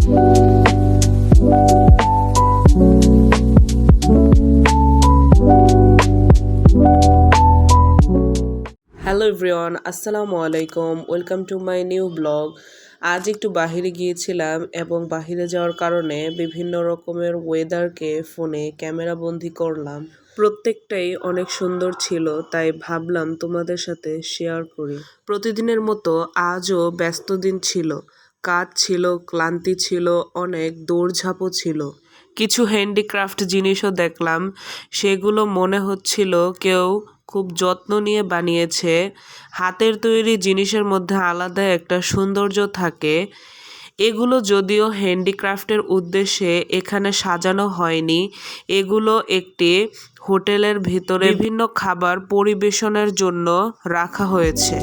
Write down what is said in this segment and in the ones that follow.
Hello everyone, আসসালামু আলাইকুম। Welcome to my new blog. আজ একটু বাহিরে গিয়েছিলাম এবং বাহিরে যাওয়ার কারণে বিভিন্ন রকমের ওয়েদারকে ফোনে ক্যামেরা বন্দি করলাম। প্রত্যেকটাই অনেক সুন্দর ছিল, তাই ভাবলাম তোমাদের সাথে শেয়ার করি। প্রতিদিনের মতো আজও ব্যস্ত দিন ছিল। কাজ ছিল, ক্লান্তি ছিল, অনেক দৌড়ঝাঁপও ছিল। কিছু হ্যান্ডিক্রাফট জিনিসও দেখলাম, সেগুলো মনে হচ্ছিল কেউ খুব যত্ন নিয়ে বানিয়েছে। হাতের তৈরি জিনিসের মধ্যে আলাদা একটা সৌন্দর্য থাকে। এগুলো যদিও হ্যান্ডিক্রাফটের উদ্দেশ্যে এখানে সাজানো হয়নি, এগুলো একটি হোটেলের ভিতরে বিভিন্ন খাবার পরিবেশনের জন্য রাখা হয়েছে।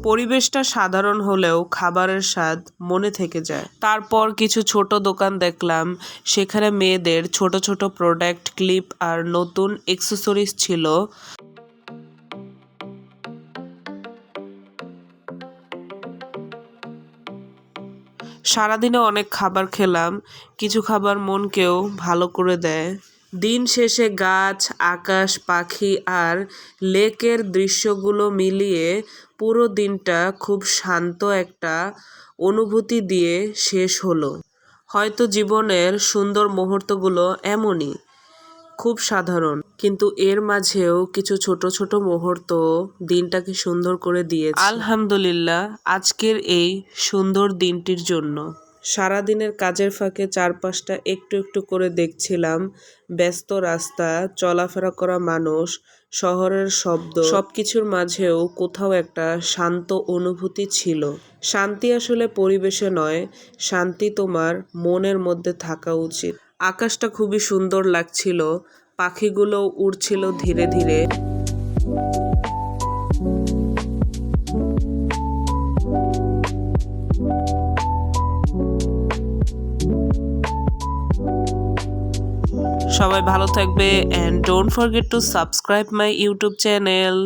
পরিবেশটা সাধারণ হলেও খাবারের স্বাদ মনে থেকে যায়। তারপর কিছু ছোট দোকান দেখলাম, সেখানে মেয়েদের ছোট ছোট প্রোডাক্ট, ক্লিপ আর নতুন অ্যাক্সেসরিজ ছিল। সারাদিনে অনেক খাবার খেলাম, কিছু খাবার মনকেও ভালো করে দেয়। দিন শেষে গাছ, আকাশ, পাখি আর লেকের দৃশ্যগুলো মিলিয়ে পুরো দিনটা খুব শান্ত একটা অনুভূতি দিয়ে শেষ হলো। হয়তো জীবনের সুন্দর মুহূর্তগুলো এমনই, খুব সাধারণ, কিন্তু এর মাঝেও কিছু ছোট ছোট মুহূর্ত দিনটাকে সুন্দর করে দিয়েছে। আলহামদুলিল্লাহ আজকের এই সুন্দর দিনটির জন্য। সারাদিনের কাজের ফাঁকে চারপাশটা একটু একটু করে দেখছিলাম। ব্যস্ত রাস্তা, চলাফেরা করা মানুষ, শহরের শব্দ, সবকিছুর মাঝেও কোথাও একটা শান্ত অনুভূতি ছিল। শান্তি আসলে পরিবেশে নয়, শান্তি তোমার মনের মধ্যে থাকা উচিত। আকাশটা খুবই সুন্দর লাগছিল, পাখিগুলো উড়ছিল ধীরে ধীরে। সবাই ভালো থাকবে, and don't forget to subscribe my YouTube channel.